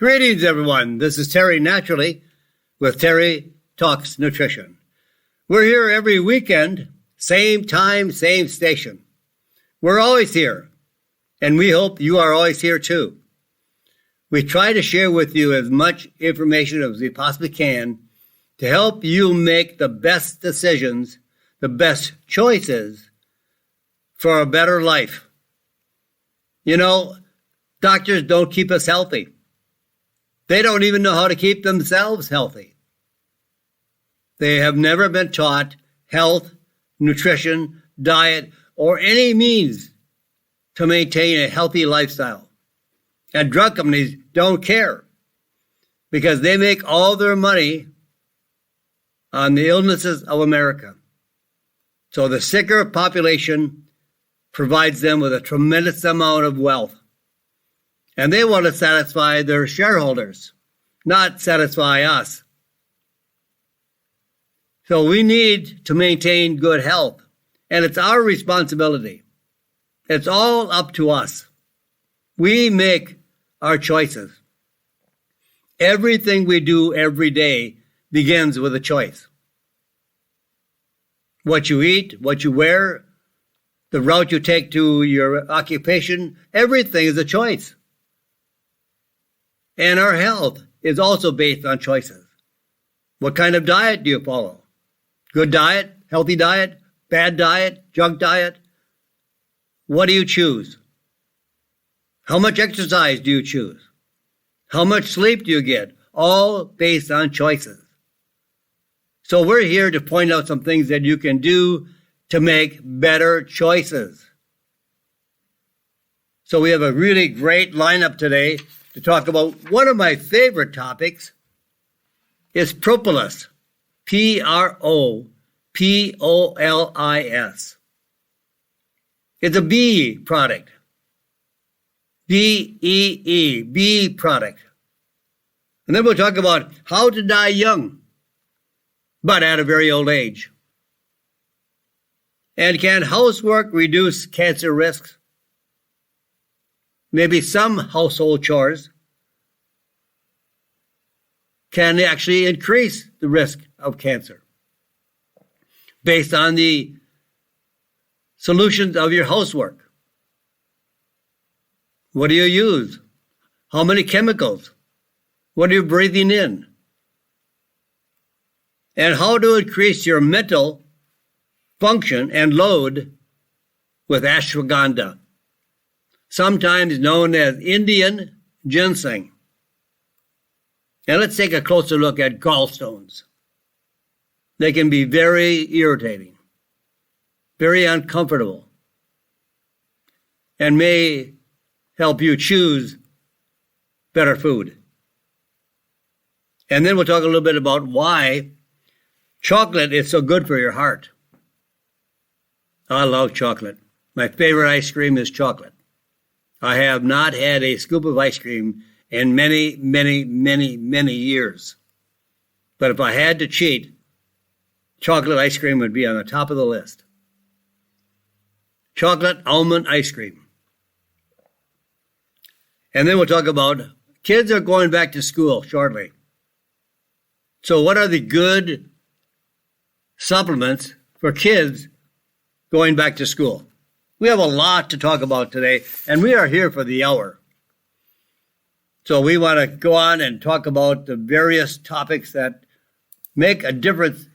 Greetings, everyone. This is Terry Naturally with Terry Talks Nutrition. We're here every weekend, same time, same station. We're always here, and we hope you are always here too. We try to share with you as much information as we possibly can to help you make the best decisions, the best choices for a better life. You know, doctors don't keep us healthy. They don't even know how to keep themselves healthy. They have never been taught health, nutrition, diet, or any means to maintain a healthy lifestyle. And drug companies don't care because they make all their money on the illnesses of America. So the sicker population provides them with a tremendous amount of wealth. And they want to satisfy their shareholders, not satisfy us. So we need to maintain good health, and it's our responsibility. It's all up to us. We make our choices. Everything we do every day begins with a choice. What you eat, what you wear, the route you take to your occupation, everything is a choice. And our health is also based on choices. What kind of diet do you follow? Good diet, healthy diet, bad diet, junk diet? What do you choose? How much exercise do you choose? How much sleep do you get? All based on choices. So we're here to point out some things that you can do to make better choices. So we have a really great lineup today to talk about one of my favorite topics is Propolis, Propolis. It's a bee product, B-E-E, bee product. And then we'll talk about how to die young, but at a very old age. And can housework reduce cancer risks? Maybe some household chores can actually increase the risk of cancer based on the solutions of your housework. What do you use? How many chemicals? What are you breathing in? And how to increase your mental function and load with ashwagandha, sometimes known as Indian ginseng. And let's take a closer look at gallstones. They can be very irritating, very uncomfortable, and may help you choose better food. And then we'll talk a little bit about why chocolate is so good for your heart. I love chocolate. My favorite ice cream is chocolate. I have not had a scoop of ice cream in many, many, many, many years. But if I had to cheat, chocolate ice cream would be on the top of the list. Chocolate almond ice cream. And then we'll talk about kids are going back to school shortly. So what are the good supplements for kids going back to school? We have a lot to talk about today, and we are here for the hour. So we want to go on and talk about the various topics that make a difference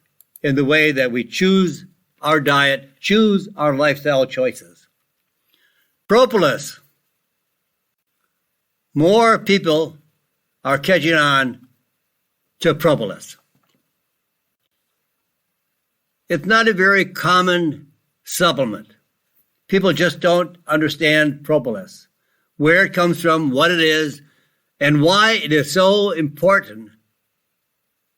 in the way that we choose our diet, choose our lifestyle choices. Propolis. More people are catching on to propolis. It's not a very common supplement. People just don't understand propolis, where it comes from, what it is, and why it is so important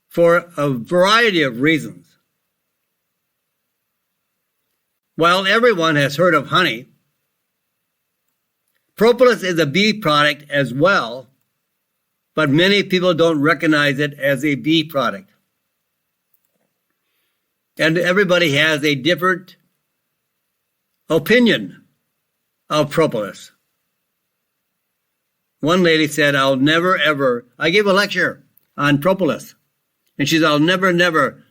for a variety of reasons. While everyone has heard of honey, propolis is a bee product as well, but many people don't recognize it as a bee product. And everybody has a different opinion of propolis. One lady said, I'll never, ever, I gave a lecture on Propolis, and she said, I'll never, never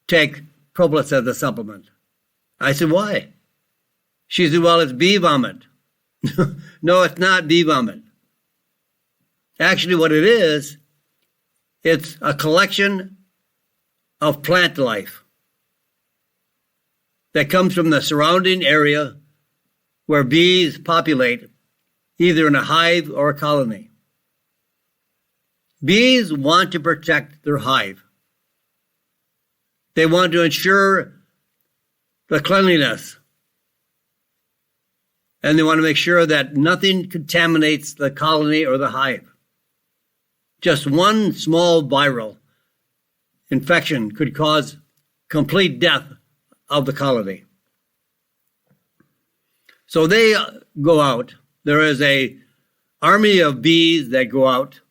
take Propolis as a supplement. I said, why? She said, well, it's bee vomit. No, it's not bee vomit. Actually, what it is, it's a collection of plant life that comes from the surrounding area where bees populate, either in a hive or a colony. Bees want to protect their hive. They want to ensure the cleanliness, and they want to make sure that nothing contaminates the colony or the hive. Just one small viral infection could cause complete death of the colony. So they go out. There is an army of bees that go out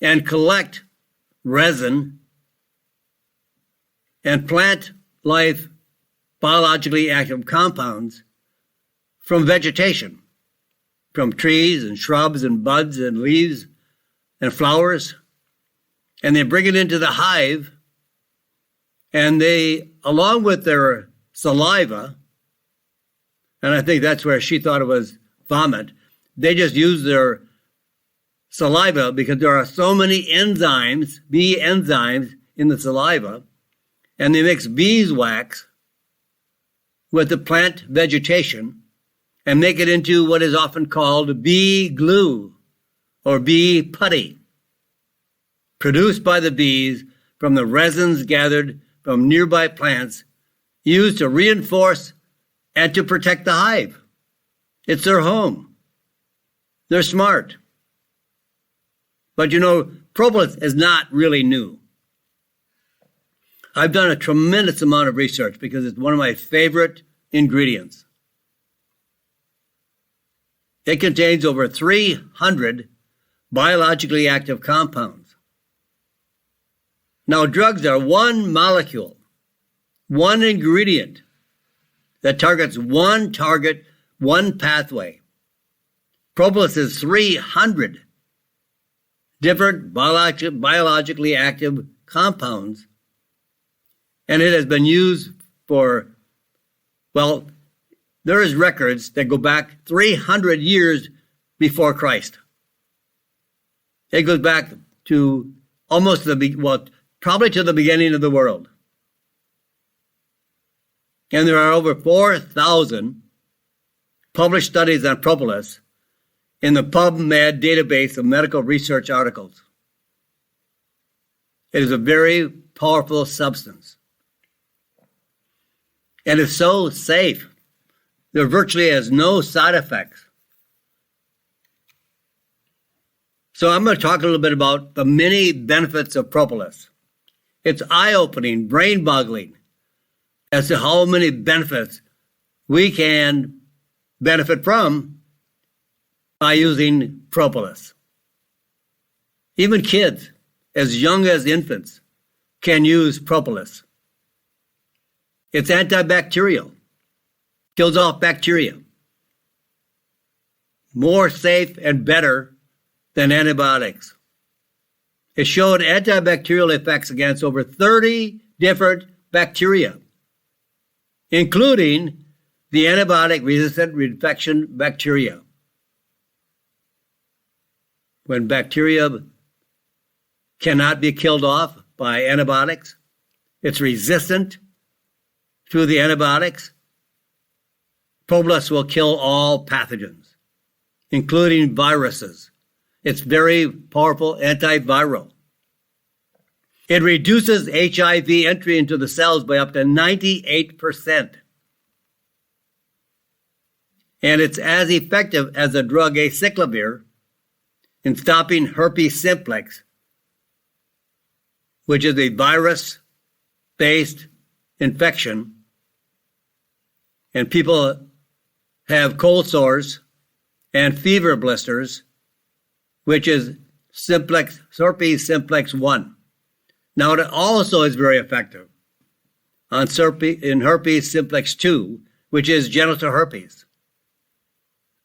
and collect resin and plant life biologically active compounds from vegetation, from trees and shrubs and buds and leaves and flowers, and they bring it into the hive, and they, along with their saliva, and I think that's where she thought it was vomit, they just use their saliva because there are so many enzymes, bee enzymes in the saliva, and they mix beeswax with the plant vegetation and make it into what is often called bee glue or bee putty, produced by the bees from the resins gathered from nearby plants, used to reinforce and to protect the hive. It's their home. They're smart. But you know, propolis is not really new. I've done a tremendous amount of research because it's one of my favorite ingredients. It contains over 300 biologically active compounds. Now, drugs are one molecule, one ingredient that targets one target, one pathway. Propolis is 300 different biologically active compounds, and it has been used for, well, there is records that go back 300 years before Christ. It goes back to almost probably to the beginning of the world. And there are over 4,000 published studies on propolis in the PubMed database of medical research articles. It is a very powerful substance. And it's so safe. There virtually has no side effects. So I'm going to talk a little bit about the many benefits of propolis. It's eye-opening, brain-boggling as to how many benefits we can benefit from by using propolis. Even kids, as young as infants, can use propolis. It's antibacterial, kills off bacteria. More safe and better than antibiotics. It showed antibacterial effects against over 30 different bacteria, including the antibiotic-resistant infection bacteria. When bacteria cannot be killed off by antibiotics, it's resistant to the antibiotics, propolis will kill all pathogens, including viruses. It's very powerful antiviral. It reduces HIV entry into the cells by up to 98%. And it's as effective as the drug acyclovir in stopping herpes simplex, which is a virus-based infection. And people have cold sores and fever blisters, which is herpes simplex 1. Now, it also is very effective in herpes simplex 2, which is genital herpes.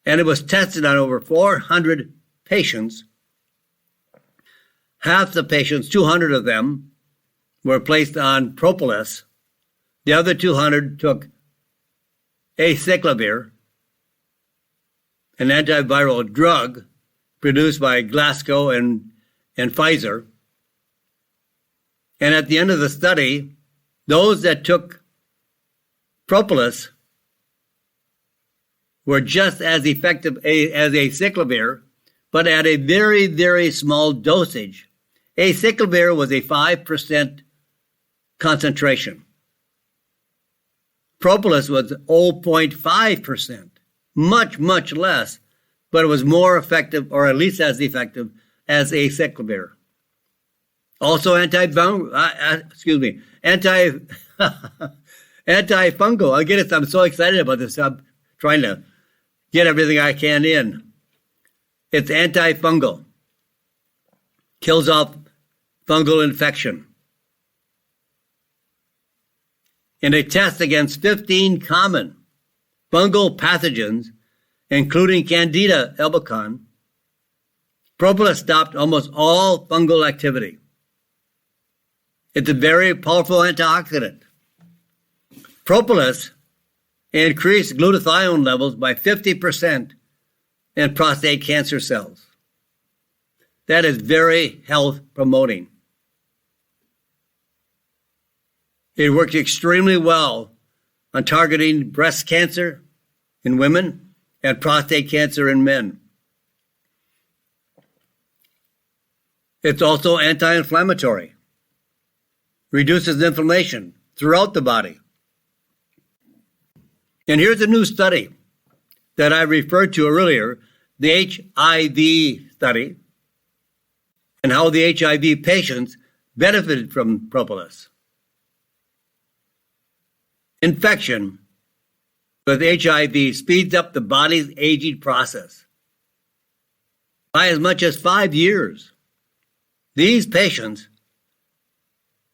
And it was tested on over 400 patients, half the patients, 200 of them, were placed on Propolis. The other 200 took acyclovir, an antiviral drug produced by Glasgow and Pfizer. And at the end of the study, those that took Propolis were just as effective as acyclovir, but at a very, very small dosage. Acyclovir was a 5% concentration. Propolis was 0.5%, much, much less, but it was more effective, or at least as effective, as acyclovir. Also antifungal. I get it. I'm so excited about this. I'm trying to get everything I can in. It's antifungal. Kills off fungal infection. In a test against 15 common fungal pathogens, including Candida albicans, Propolis stopped almost all fungal activity. It's a very powerful antioxidant. Propolis increased glutathione levels by 50% in prostate cancer cells. That is very health promoting. It works extremely well on targeting breast cancer in women and prostate cancer in men. It's also anti-inflammatory, reduces inflammation throughout the body. And here's a new study that I referred to earlier, the HIV study, and how the HIV patients benefited from Propolis. Infection with HIV speeds up the body's aging process by as much as 5 years. These patients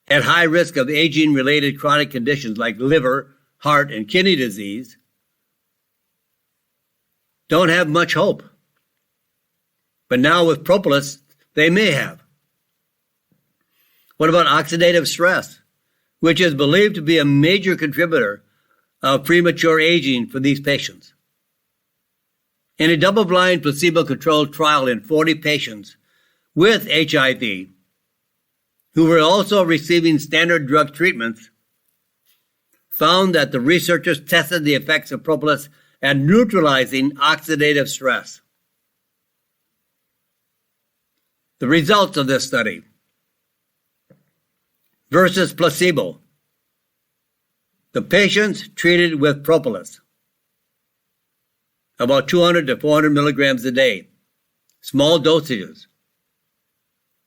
at high risk of aging-related chronic conditions like liver, heart, and kidney disease don't have much hope. But now with Propolis, they may have. What about oxidative stress, which is believed to be a major contributor of premature aging for these patients? In a double-blind placebo-controlled trial in 40 patients with HIV who were also receiving standard drug treatments, found that the researchers tested the effects of Propolis at neutralizing oxidative stress. The results of this study versus placebo. The patients treated with Propolis, about 200 to 400 milligrams a day, small dosages,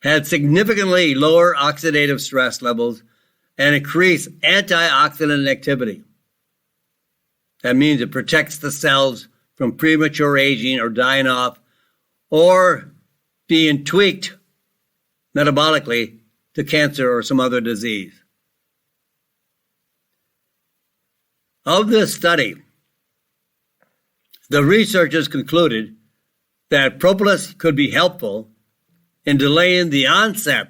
had significantly lower oxidative stress levels and increased antioxidant activity. That means it protects the cells from premature aging or dying off or being tweaked metabolically to cancer or some other disease. Of this study, the researchers concluded that Propolis could be helpful in delaying the onset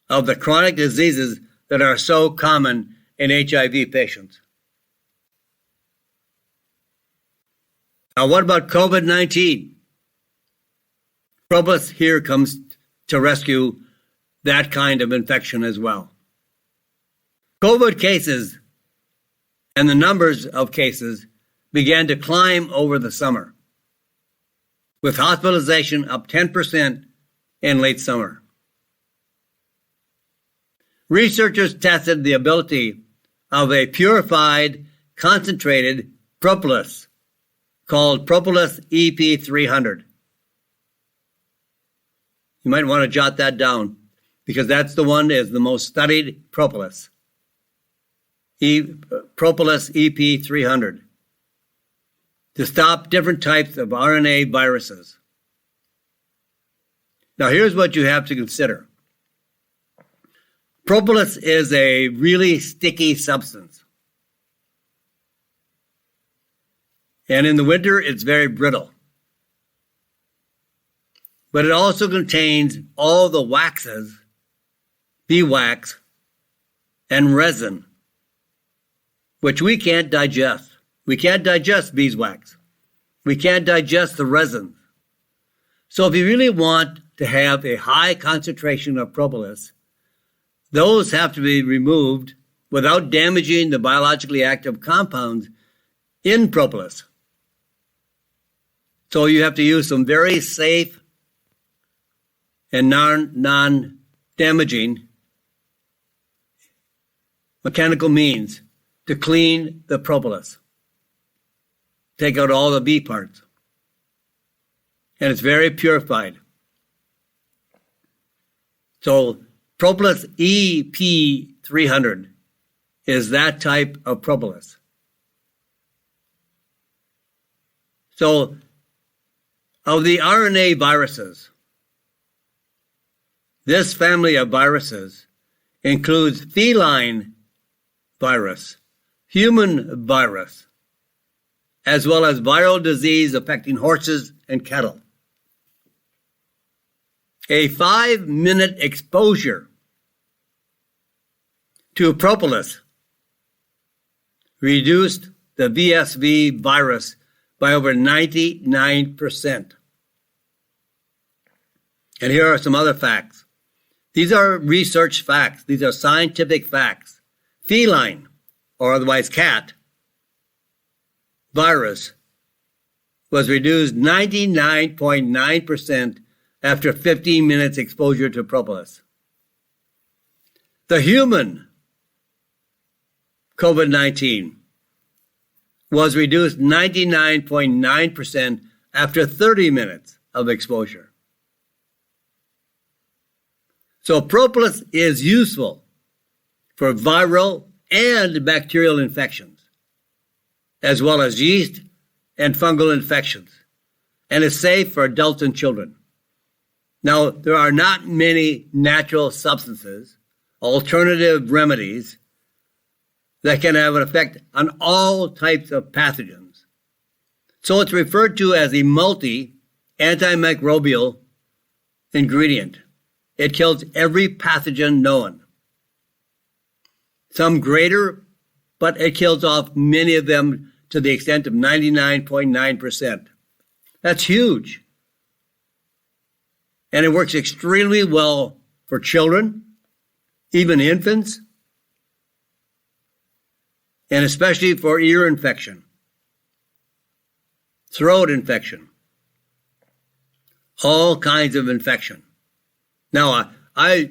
of the chronic diseases that are so common in HIV patients. Now, what about COVID-19? Propolis here comes to rescue that kind of infection as well. COVID cases and the numbers of cases began to climb over the summer, with hospitalization up 10% in late summer. Researchers tested the ability of a purified, concentrated Propolis called Propolis EP300. You might want to jot that down because that's the one that is the most studied Propolis. Propolis EP300. To stop different types of RNA viruses. Now, here's what you have to consider. Propolis is a really sticky substance. And in the winter, it's very brittle. but it also contains all the waxes, beeswax, and resin, which we can't digest. We can't digest beeswax. We can't digest the resin. So if you really want to have a high concentration of propolis, those have to be removed without damaging the biologically active compounds in propolis. So you have to use some very safe and non-damaging mechanical means to clean the propolis. Take out all the bee parts. And it's very purified. So Propolis EP300 is that type of propolis. So of the RNA viruses, this family of viruses includes feline virus, human virus, as well as viral disease affecting horses and cattle. A 5-minute exposure to propolis reduced the VSV virus by over 99%. And here are some other facts. These are research facts. These are scientific facts. Feline, or otherwise cat, virus was reduced 99.9% after 15 minutes exposure to propolis. The human COVID-19 was reduced 99.9% after 30 minutes of exposure. So propolis is useful for viral and bacterial infections, as well as yeast and fungal infections, and is safe for adults and children. Now, there are not many natural substances, alternative remedies, that can have an effect on all types of pathogens. So it's referred to as a multi-antimicrobial ingredient. It kills every pathogen known. Some greater, but it kills off many of them to the extent of 99.9%. That's huge. And it works extremely well for children, even infants, and especially for ear infection, throat infection, all kinds of infection. Now, I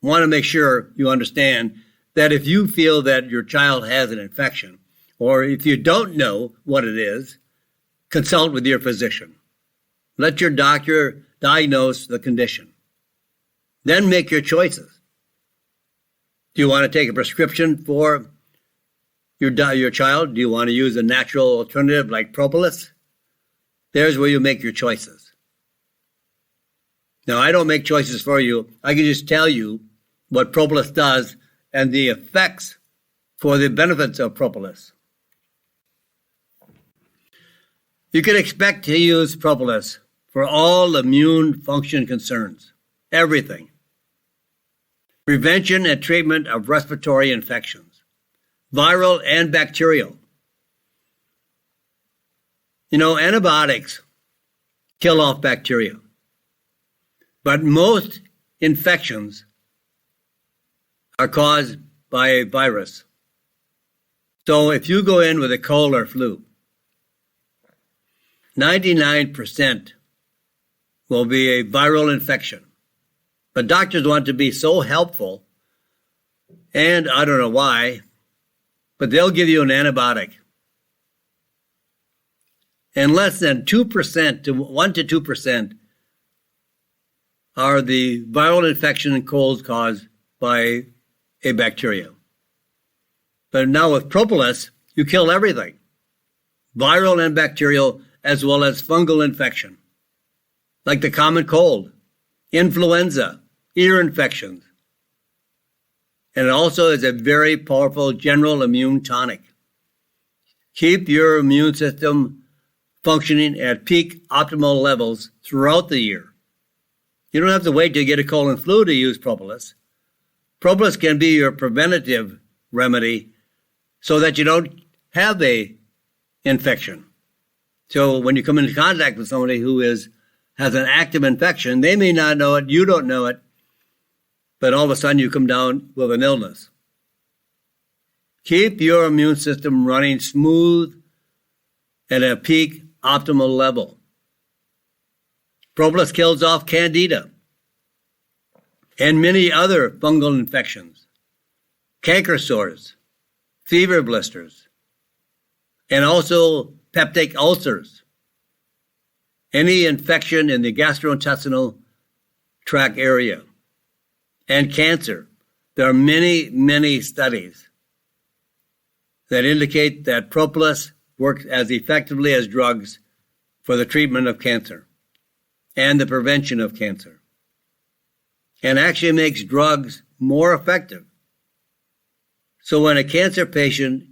want to make sure you understand that if you feel that your child has an infection, or if you don't know what it is, consult with your physician. Let your doctor diagnose the condition. Then make your choices. Do you want to take a prescription for your child? Do you want to use a natural alternative like propolis? There's where you make your choices. Now, I don't make choices for you. I can just tell you what propolis does and the effects for the benefits of propolis. You can expect to use propolis for all immune function concerns, everything. Prevention and treatment of respiratory infections, viral and bacterial. Antibiotics kill off bacteria, but most infections are caused by a virus. So if you go in with a cold or flu, 99% will be a viral infection. But doctors want to be so helpful, and I don't know why, but they'll give you an antibiotic. And less than 2% to 1 to 2% are the viral infection and colds caused by a bacteria. But now with propolis, you kill everything, viral and bacterial, as well as fungal infection, like the common cold, influenza, ear infections. And it also is a very powerful general immune tonic. Keep your immune system functioning at peak optimal levels throughout the year, You don't have to wait till you get a cold and flu to use propolis. Propolis can be your preventative remedy so that you don't have a infection. So when you come into contact with somebody who has an active infection, they may not know it, you don't know it, but all of a sudden you come down with an illness. Keep your immune system running smooth at a peak optimal level. Propolis kills off candida and many other fungal infections, canker sores, fever blisters, and also peptic ulcers. Any infection in the gastrointestinal tract area and cancer. There are many, many studies that indicate that propolis works as effectively as drugs for the treatment of cancer and the prevention of cancer, and actually makes drugs more effective. So when a cancer patient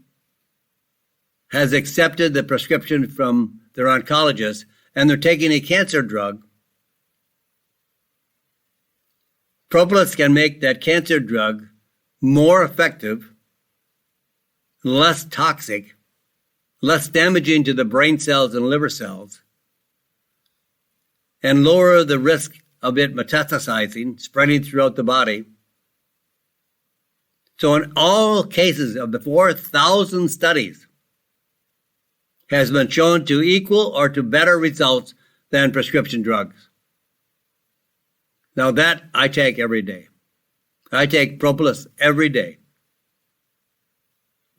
has accepted the prescription from their oncologist and they're taking a cancer drug, propolis can make that cancer drug more effective, less toxic, less damaging to the brain cells and liver cells, and lower the risk of it metastasizing, spreading throughout the body. So in all cases of the 4,000 studies, has been shown to equal or to better results than prescription drugs. Now that I take every day. I take propolis every day,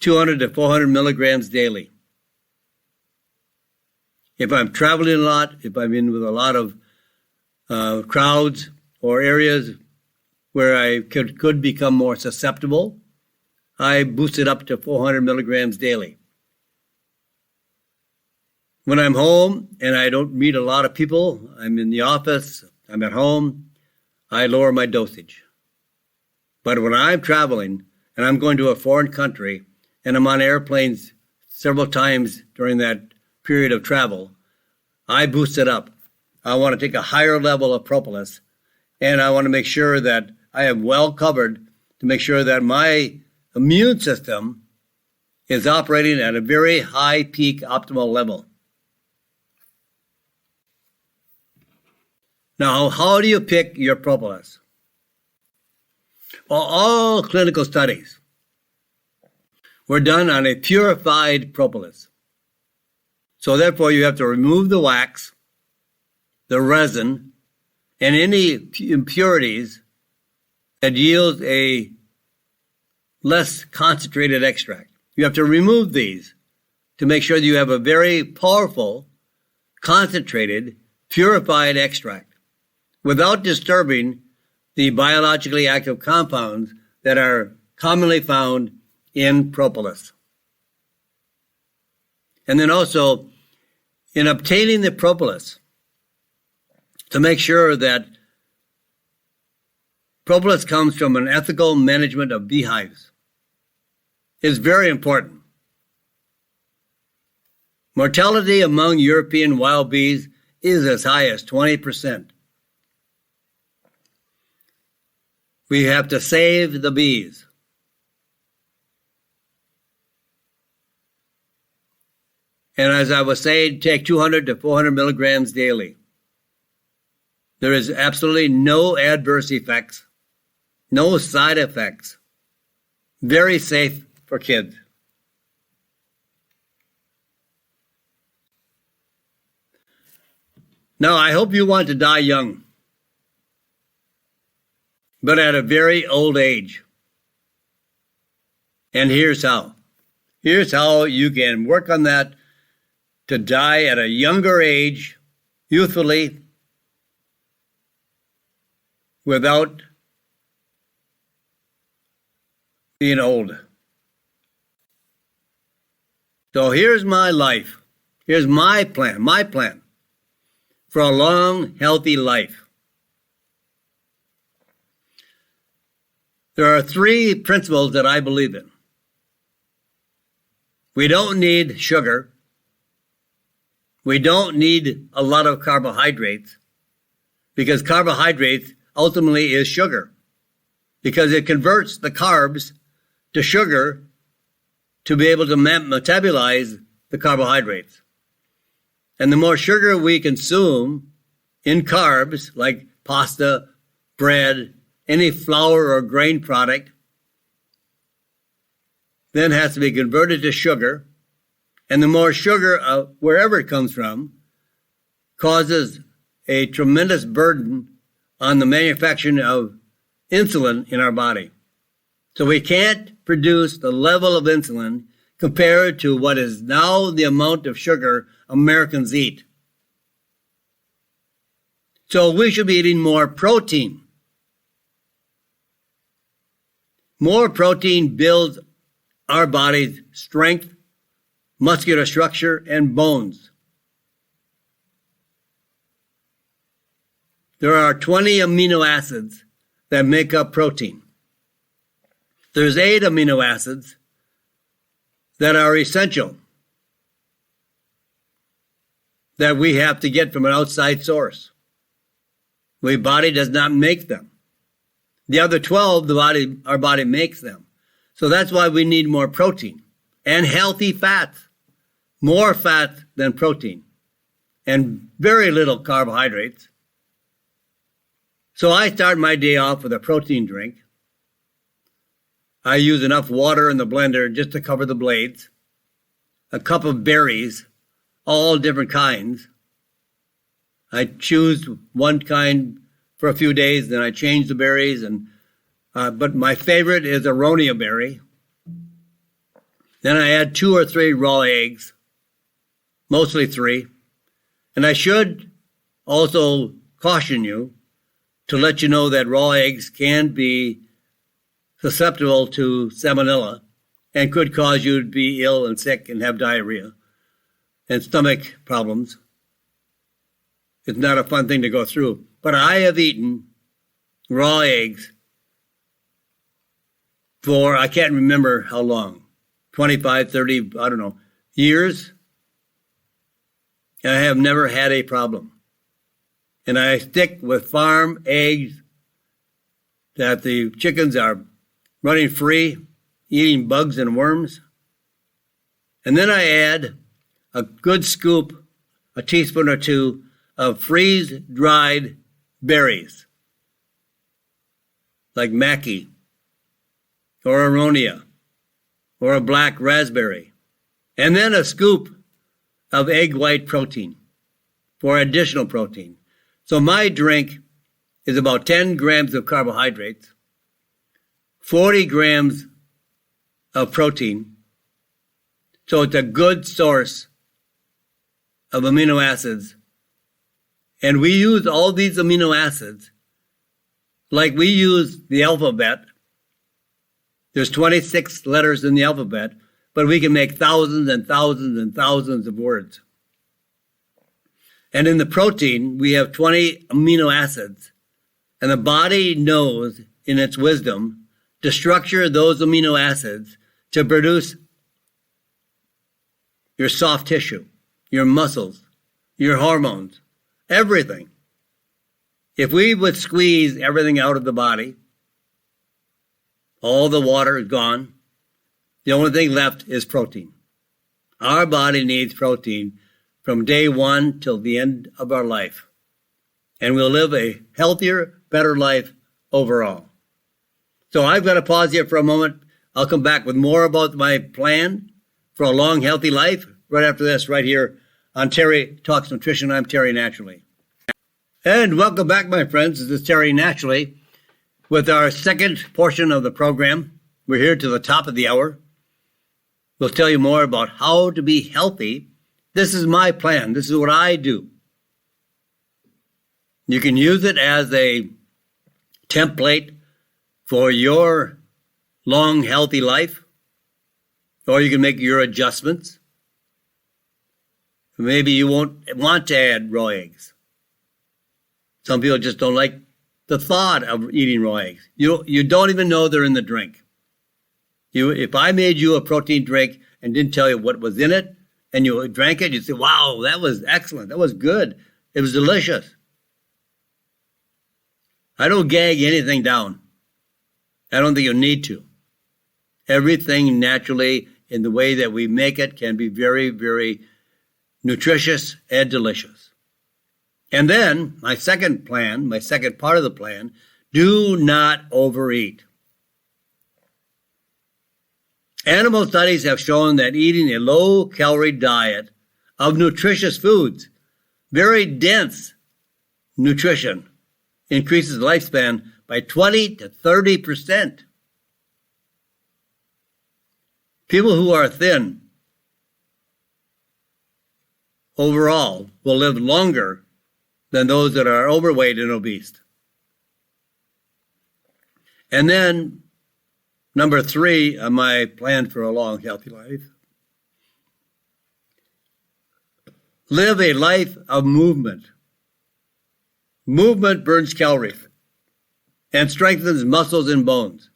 200 to 400 milligrams daily. If I'm traveling a lot, if I'm in with a lot of crowds or areas where I could become more susceptible, I boost it up to 400 milligrams daily. When I'm home and I don't meet a lot of people, I'm in the office, I'm at home, I lower my dosage. But when I'm traveling and I'm going to a foreign country and I'm on airplanes several times during that period of travel, I boost it up. I want to take a higher level of propolis, and I want to make sure that I am well covered to make sure that my immune system is operating at a very high peak optimal level. Now, how do you pick your propolis? Well, all clinical studies were done on a purified propolis. So therefore, you have to remove the wax, the resin, and any impurities that yield a less concentrated extract. You have to remove these to make sure that you have a very powerful, concentrated, purified extract without disturbing the biologically active compounds that are commonly found in propolis. And then also, in obtaining the propolis, to make sure that propolis comes from an ethical management of beehives is very important. Mortality among European wild bees is as high as 20%. We have to save the bees. And as I was saying, take 200 to 400 milligrams daily. There is absolutely no adverse effects, no side effects. Very safe for kids. Now, I hope you want to die young, but at a very old age. And here's how. Here's how you can work on that to die at a younger age, youthfully, without being old. So here's my life. Here's my plan for a long, healthy life. There are 3 principles that I believe in. We don't need sugar. We don't need a lot of carbohydrates. because carbohydrates ultimately is sugar, because it converts the carbs to sugar to be able to metabolize the carbohydrates. And the more sugar we consume in carbs, like pasta, bread, any flour or grain product, then has to be converted to sugar. And the more sugar, wherever it comes from, causes a tremendous burden on the manufacturing of insulin in our body. So we can't produce the level of insulin compared to what is now the amount of sugar Americans eat. So we should be eating more protein. More protein builds our body's strength, muscular structure, and bones. There are 20 amino acids that make up protein. There's 8 amino acids that are essential, that we have to get from an outside source. The body does not make them. The other 12, our body makes them. So that's why we need more protein and healthy fats, more fat than protein, and very little carbohydrates. So I start my day off with a protein drink. I use enough water in the blender just to cover the blades, a cup of berries, all different kinds. I choose one kind for a few days, then I change the berries, but my favorite is aronia berry. Then I add 2 or 3 raw eggs, mostly 3. And I should also caution you to let you know that raw eggs can be susceptible to salmonella and could cause you to be ill and sick and have diarrhea and stomach problems. It's not a fun thing to go through. But I have eaten raw eggs for, I can't remember how long, 25, 30, I don't know, years. And I have never had a problem. And I stick with farm eggs that the chickens are running free, eating bugs and worms. And then I add a good scoop, a teaspoon or 2 of freeze-dried berries, like mackey or aronia or a black raspberry. And then a scoop of egg white protein for additional protein. So my drink is about 10 grams of carbohydrates, 40 grams of protein. So it's a good source of amino acids. And we use all these amino acids like we use the alphabet. There's 26 letters in the alphabet, but we can make thousands and thousands and thousands of words. And in the protein, we have 20 amino acids. And the body knows, in its wisdom, to structure those amino acids to produce your soft tissue, your muscles, your hormones, everything. If we would squeeze everything out of the body, all the water is gone. The only thing left is protein. Our body needs protein from day one till the end of our life. And we'll live a healthier, better life overall. So I've got to pause here for a moment. I'll come back with more about my plan for a long, healthy life right after this, right here on Terry Talks Nutrition. I'm Terry Naturally. And welcome back, my friends. This is Terry Naturally with our second portion of the program. We're here to the top of the hour. We'll tell you more about how to be healthy. This is my plan. This is what I do. You can use it as a template for your long, healthy life, or you can make your adjustments. Maybe you won't want to add raw eggs. Some people just don't like the thought of eating raw eggs. You don't even know they're in the drink. If I made you a protein drink and didn't tell you what was in it, and you drank it, you'd say, wow, that was excellent. That was good. It was delicious. I don't gag anything down. I don't think you need to. Everything naturally in the way that we make it can be very, very nutritious and delicious. And then my second part of the plan, do not overeat. Animal studies have shown that eating a low-calorie diet of nutritious foods, very dense nutrition, increases lifespan by 20 to 30%. People who are thin overall will live longer than those that are overweight and obese. And then, number 3 on my plan for a long, healthy life, live a life of movement. Movement burns calories and strengthens muscles and bones.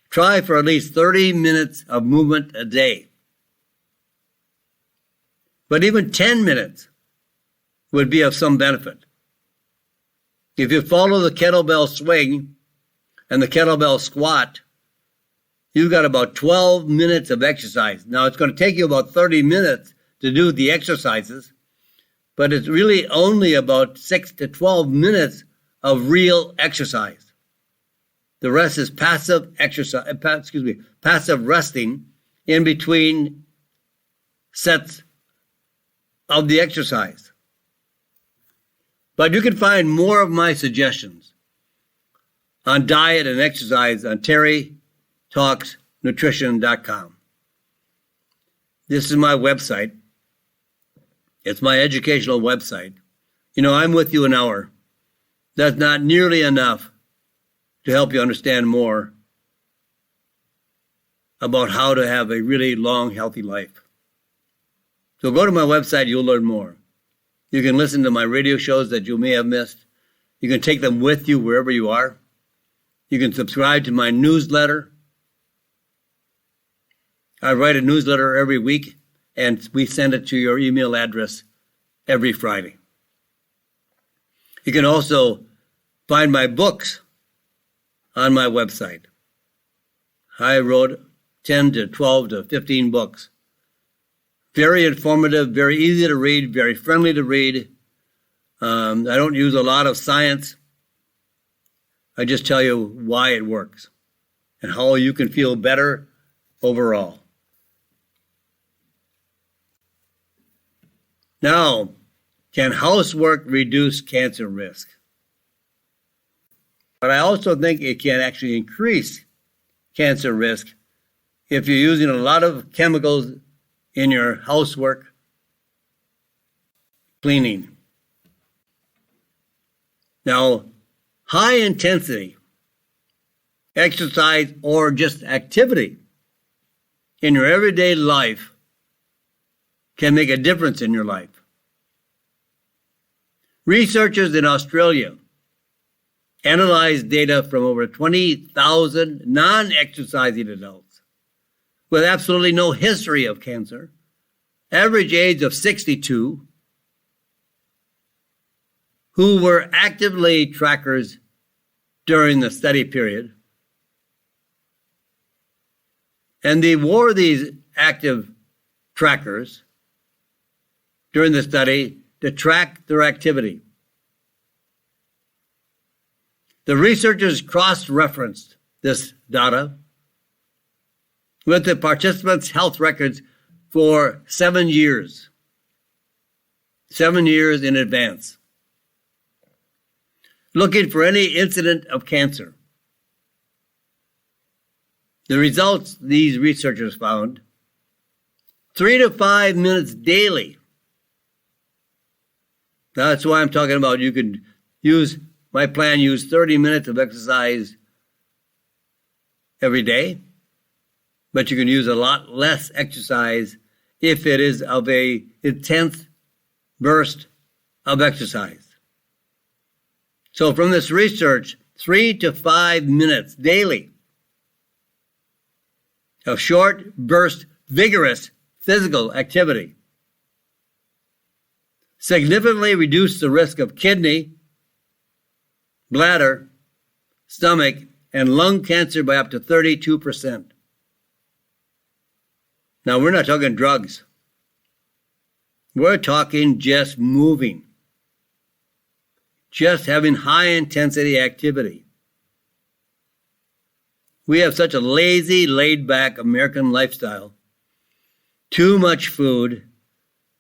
Try for at least 30 minutes of movement a day. But even 10 minutes would be of some benefit. If you follow the kettlebell swing and the kettlebell squat, you've got about 12 minutes of exercise. Now, it's going to take you about 30 minutes to do the exercises, but it's really only about 6 to 12 minutes of real exercise. The rest is passive resting in between sets of the exercise. But you can find more of my suggestions on diet and exercise on terrytalksnutrition.com. This is my website. It's my educational website. You know, I'm with you an hour. That's not nearly enough to help you understand more about how to have a really long, healthy life. So go to my website, you'll learn more. You can listen to my radio shows that you may have missed. You can take them with you wherever you are. You can subscribe to my newsletter. I write a newsletter every week, and we send it to your email address every Friday. You can also find my books on my website. I wrote 10 to 12 to 15 books. Very informative, very easy to read, very friendly to read. I don't use a lot of science. I just tell you why it works and how you can feel better overall. Now, can housework reduce cancer risk? But I also think it can actually increase cancer risk if you're using a lot of chemicals in your housework cleaning. Now, high intensity exercise or just activity in your everyday life can make a difference in your life. Researchers in Australia analyzed data from over 20,000 non-exercising adults with absolutely no history of cancer, average age of 62, who were actively trackers during the study period. And they wore these active trackers during the study to track their activity. The researchers cross-referenced this data with the participants' health records for 7 years. 7 years in advance, looking for any incident of cancer. The results these researchers found, 3 to 5 minutes daily. That's why I'm talking about you could use my plan, use 30 minutes of exercise every day, but you can use a lot less exercise if it is of a intense burst of exercise. So from this research, 3 to 5 minutes daily of short burst, vigorous physical activity significantly reduce the risk of kidney, bladder, stomach, and lung cancer by up to 32%. Now, we're not talking drugs. We're talking just moving, just having high-intensity activity. We have such a lazy, laid-back American lifestyle. Too much food,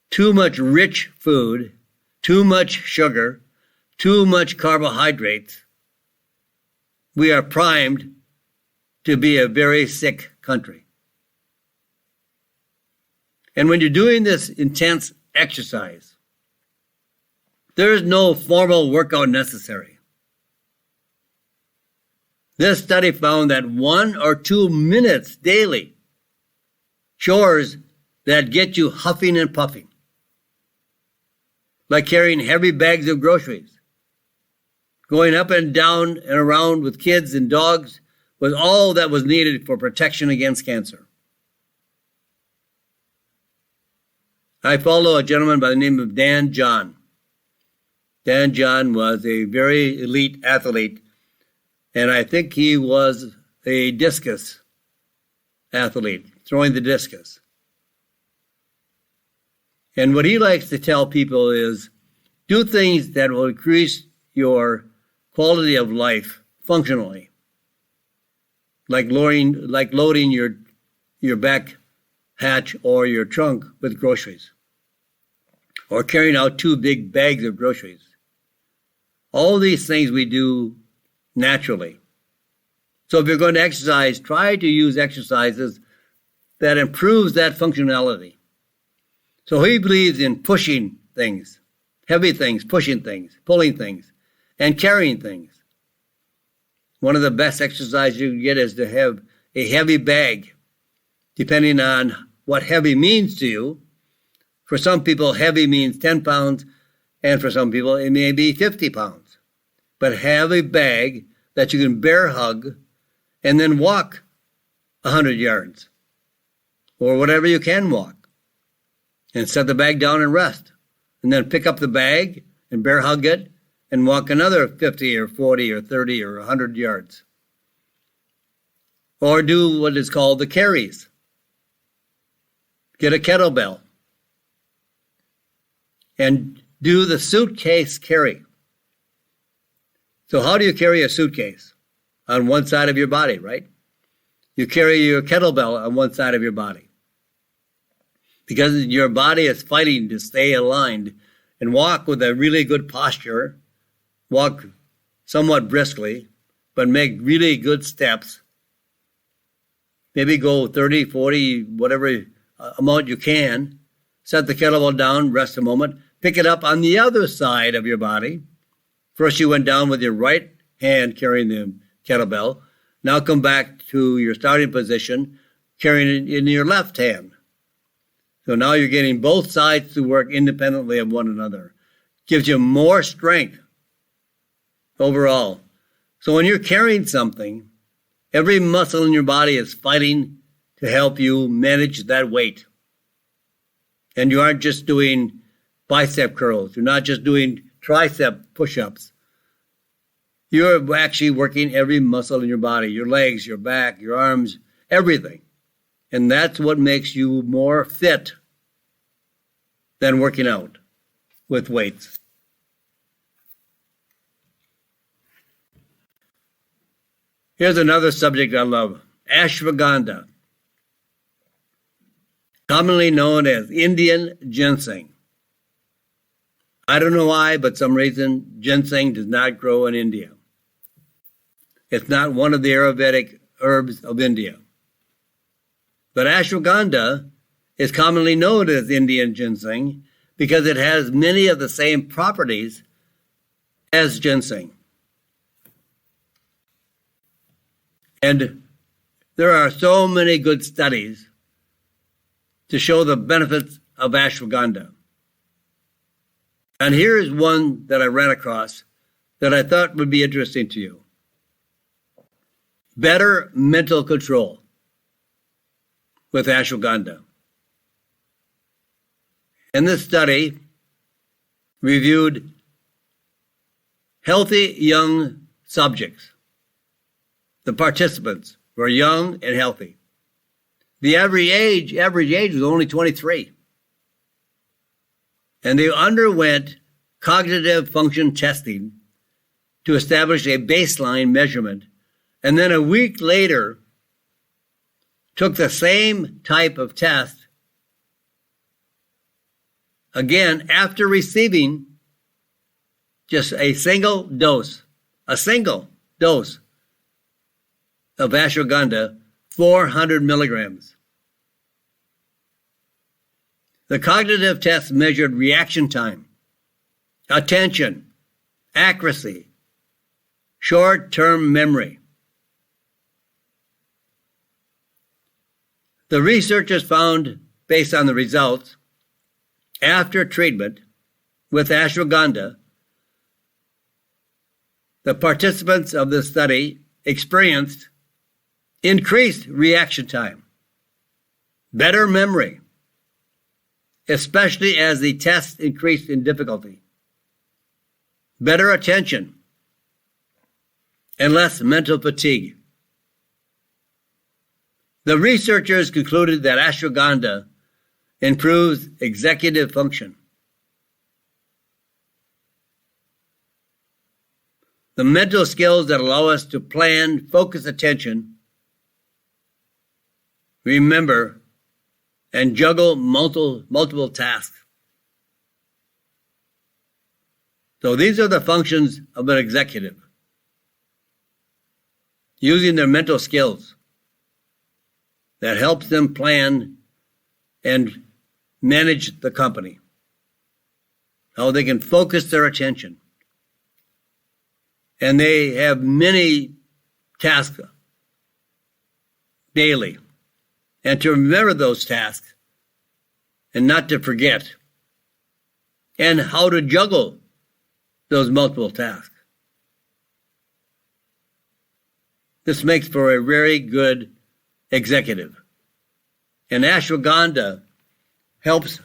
too much rich food, too much sugar, too much carbohydrates. We are primed to be a very sick country. And when you're doing this intense exercise, there is no formal workout necessary. This study found that 1 or 2 minutes daily chores that get you huffing and puffing, like carrying heavy bags of groceries, going up and down and around with kids and dogs, was all that was needed for protection against cancer. I follow a gentleman by the name of Dan John. Dan John was a very elite athlete, and I think he was a discus athlete, throwing the discus. And what he likes to tell people is, do things that will increase your quality of life functionally, like loading your back hatch or your trunk with groceries, or carrying out 2 big bags of groceries. All these things we do naturally. So if you're going to exercise, try to use exercises that improves that functionality. So he believes in pushing things, heavy things, pushing things, pulling things, and carrying things. One of the best exercises you can get is to have a heavy bag, depending on what heavy means to you. For some people, heavy means 10 pounds, and for some people, it may be 50 pounds. But have a bag that you can bear hug and then walk 100 yards, or whatever you can walk, and set the bag down and rest, and then pick up the bag and bear hug it and walk another 50 or 40 or 30 or 100 yards. Or do what is called the carries. Get a kettlebell and do the suitcase carry. So how do you carry a suitcase? On one side of your body, right? You carry your kettlebell on one side of your body, because your body is fighting to stay aligned, and walk with a really good posture, walk somewhat briskly, but make really good steps. Maybe go 30, 40, whatever amount you can. Set the kettlebell down, rest a moment, pick it up on the other side of your body. First you went down with your right hand carrying the kettlebell. Now come back to your starting position, carrying it in your left hand. So now you're getting both sides to work independently of one another. Gives you more strength overall. So when you're carrying something, every muscle in your body is fighting to help you manage that weight. And you aren't just doing bicep curls. You're not just doing tricep push-ups. You're actually working every muscle in your body, your legs, your back, your arms, everything. And that's what makes you more fit than working out with weights. Here's another subject I love, ashwagandha, commonly known as Indian ginseng. I don't know why, but some reason ginseng does not grow in India. It's not one of the Ayurvedic herbs of India. But ashwagandha is commonly known as Indian ginseng because it has many of the same properties as ginseng. And there are so many good studies to show the benefits of ashwagandha. And here is one that I ran across that I thought would be interesting to you. Better mental control with ashwagandha. And this study reviewed healthy young subjects. The participants were young and healthy. The average age was only 23. And they underwent cognitive function testing to establish a baseline measurement, and then a week later took the same type of test again after receiving just a single dose of ashwagandha, 400 milligrams. The cognitive test measured reaction time, attention, accuracy, short-term memory. The researchers found, based on the results, after treatment with ashwagandha, the participants of the study experienced increased reaction time, better memory, especially as the test increased in difficulty, better attention, and less mental fatigue. The researchers concluded that ashwagandha improves executive function. The mental skills that allow us to plan, focus attention, remember, and juggle multiple tasks. So these are the functions of an executive, using their mental skills that helps them plan and manage the company, how they can focus their attention. And they have many tasks daily. And to remember those tasks and not to forget. And how to juggle those multiple tasks. This makes for a very good executive. And ashwagandha helps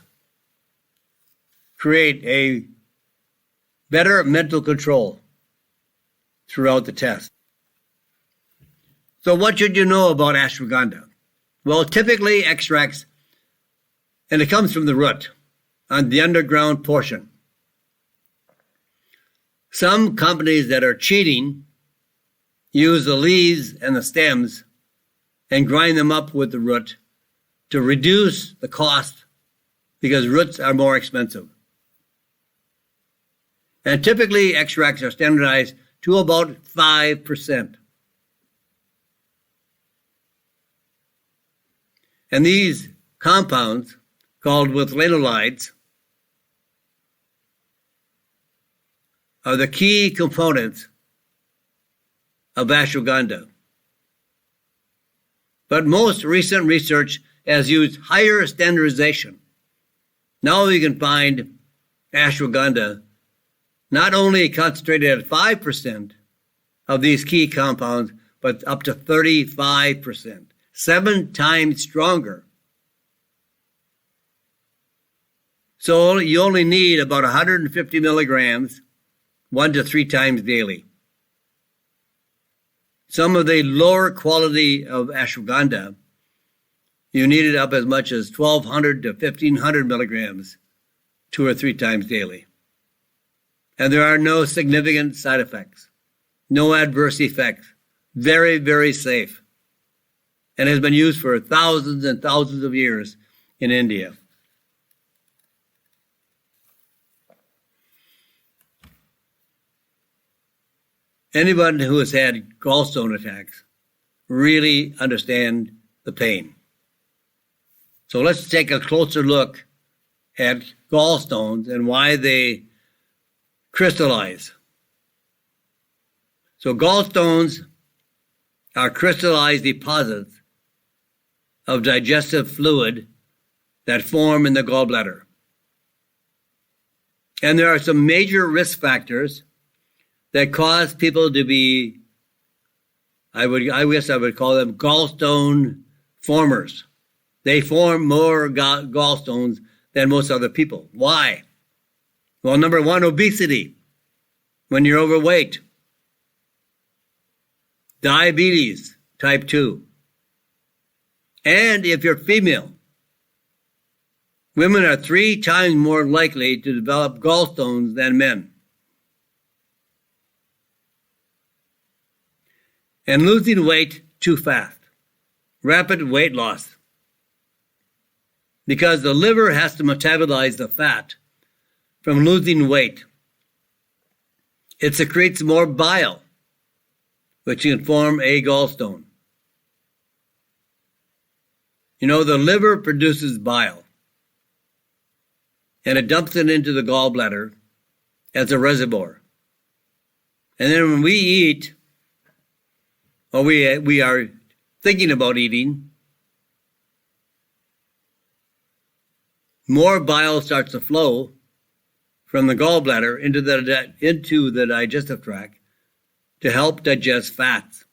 create a better mental control throughout the test. So what should you know about ashwagandha? Well, typically extracts, and it comes from the root on the underground portion. Some companies that are cheating use the leaves and the stems and grind them up with the root to reduce the cost because roots are more expensive. And typically extracts are standardized to about 5%. And these compounds, called with lanolines, are the key components of ashwagandha. But most recent research has used higher standardization. Now we can find ashwagandha not only concentrated at 5% of these key compounds, but up to 35%, 7 times stronger. So you only need about 150 milligrams, 1 to 3 times daily. Some of the lower quality of ashwagandha, you need it up as much as 1,200 to 1,500 milligrams, 2 or 3 times daily. And there are no significant side effects, no adverse effects. Very, very safe. And has been used for thousands and thousands of years in India. Anyone who has had gallstone attacks really understand the pain. So let's take a closer look at gallstones and why they crystallize. So gallstones are crystallized deposits of digestive fluid that form in the gallbladder. And there are some major risk factors that cause people to be, I guess I would call them gallstone formers. They form more gallstones than most other people. Why? Well, number one, obesity. when you're overweight, diabetes type 2, and if you're female. Women are 3 times more likely to develop gallstones than men. And losing weight too fast. Rapid weight loss. Because the liver has to metabolize the fat from losing weight. It secretes more bile, which can form a gallstone. You know, the liver produces bile, and it dumps it into the gallbladder as a reservoir. And then when we eat, or we are thinking about eating, more bile starts to flow from the gallbladder into the digestive tract to help digest fats.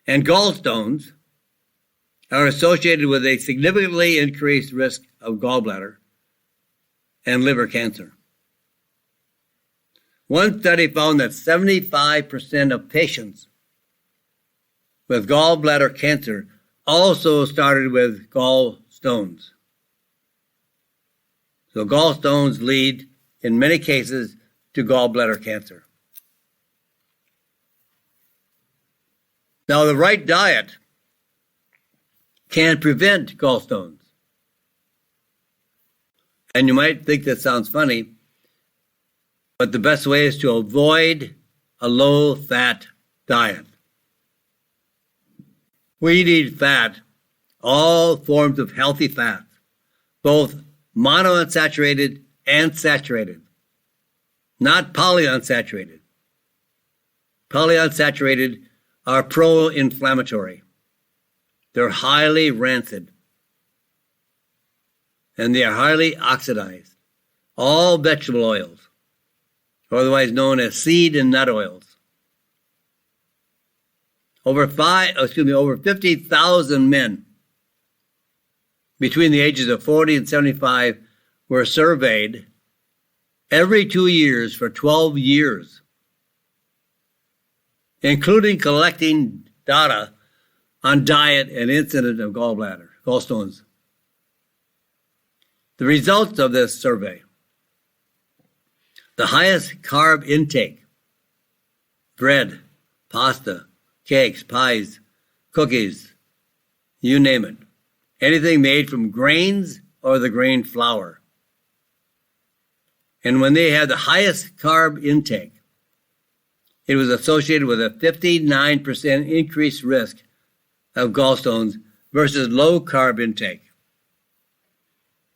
And gallstones are associated with a significantly increased risk of gallbladder and liver cancer. One study found that 75% of patients with gallbladder cancer also started with gallstones. So gallstones lead, in many cases, to gallbladder cancer. Now, the right diet can prevent gallstones. And you might think that sounds funny, but the best way is to avoid a low-fat diet. We need fat, all forms of healthy fats, both monounsaturated and saturated, not polyunsaturated. Polyunsaturated are pro-inflammatory. They're highly rancid, and they are highly oxidized. All vegetable oils, otherwise known as seed and nut oils. Over 50,000 men between the ages of 40 and 75 were surveyed every 2 years for 12 years, including collecting data on diet and incidence of gallstones. The results of this survey: the highest carb intake, bread, pasta, cakes, pies, cookies, you name it. Anything made from grains or the grain flour. And when they had the highest carb intake, it was associated with a 59% increased risk of gallstones versus low carb intake.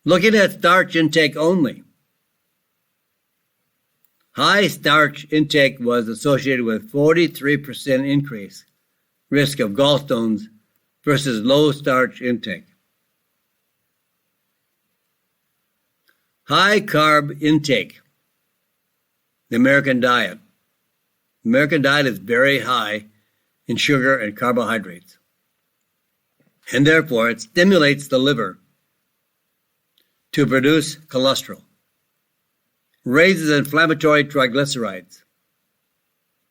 Looking at starch intake only, high starch intake was associated with 43% increase risk of gallstones versus low starch intake. High carb intake, the American diet. The American diet is very high in sugar and carbohydrates, and therefore it stimulates the liver to produce cholesterol, raises inflammatory triglycerides,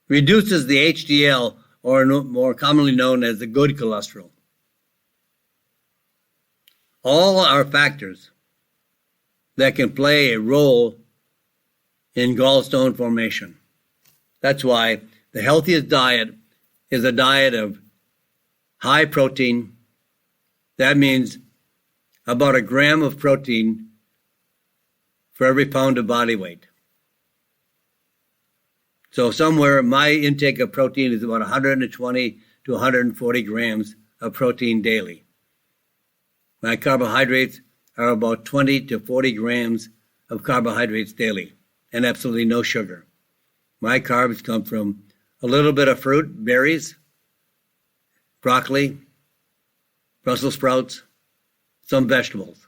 reduces the HDL, or more commonly known as the good cholesterol. All are factors that can play a role in gallstone formation. That's why the healthiest diet is a diet of high protein. That means about a gram of protein for every pound of body weight. So somewhere my intake of protein is about 120 to 140 grams of protein daily. My carbohydrates are about 20 to 40 grams of carbohydrates daily, and absolutely no sugar. My carbs come from a little bit of fruit, berries, broccoli, Brussels sprouts, some vegetables,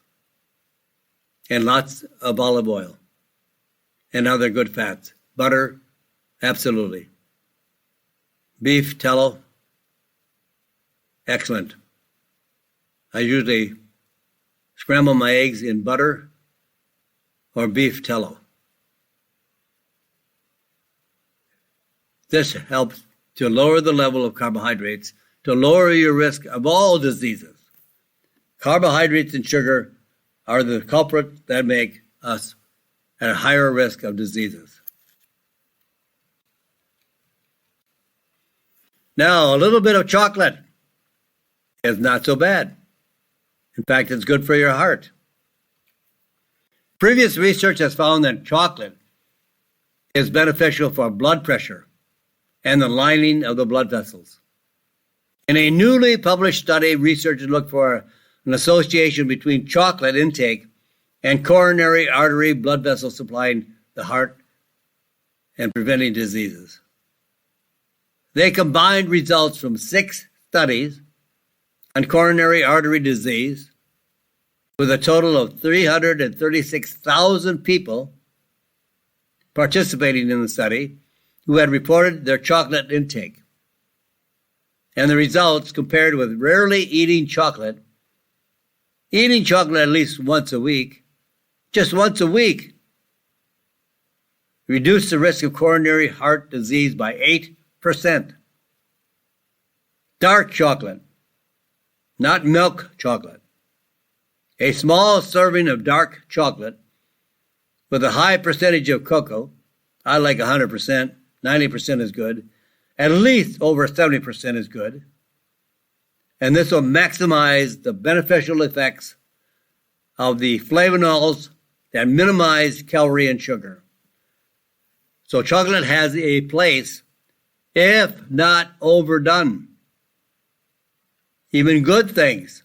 and lots of olive oil and other good fats. Butter, absolutely. Beef tallow, excellent. I usually scramble my eggs in butter or beef tallow. This helps to lower the level of carbohydrates, to lower your risk of all diseases. Carbohydrates and sugar are the culprit that make us at a higher risk of diseases. Now, a little bit of chocolate is not so bad. In fact, it's good for your heart. Previous research has found that chocolate is beneficial for blood pressure and the lining of the blood vessels. In a newly published study, researchers looked for an association between chocolate intake and coronary artery blood vessels supplying the heart and preventing diseases. They combined results from 6 studies on coronary artery disease with a total of 336,000 people participating in the study who had reported their chocolate intake. And the results compared with rarely eating chocolate at least once a week, just once a week, reduced the risk of coronary heart disease by 8%. Dark chocolate, not milk chocolate. A small serving of dark chocolate with a high percentage of cocoa, I like 100%, 90% is good, at least over 70% is good, and this will maximize the beneficial effects of the flavonols that minimize calorie and sugar. So chocolate has a place, if not overdone. Even good things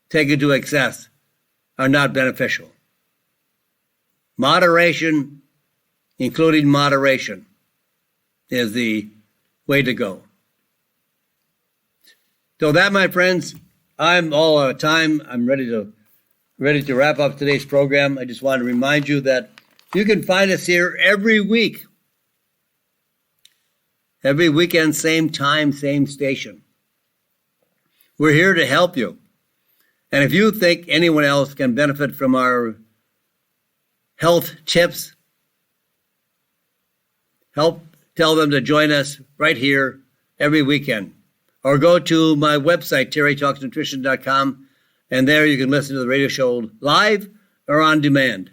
taken to excess are not beneficial. Moderation, including moderation, is the way to go. So that, my friends, I'm all out of time. I'm ready to wrap up today's program. I just want to remind you that you can find us here every week. Every weekend, same time, same station. We're here to help you. And if you think anyone else can benefit from our health tips, tell them to join us right here every weekend. Or go to my website, terrytalksnutrition.com, and there you can listen to the radio show live or on demand.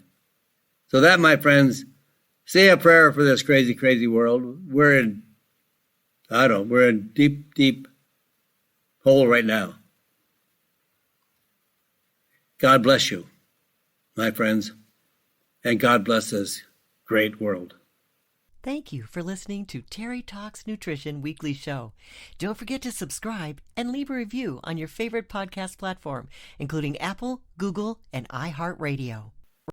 So that, my friends, say a prayer for this crazy, crazy world. We're in deep, deep hole right now. God bless you, my friends, and God bless this great world. Thank you for listening to Terry Talks Nutrition Weekly Show. Don't forget to subscribe and leave a review on your favorite podcast platform, including Apple, Google, and iHeartRadio.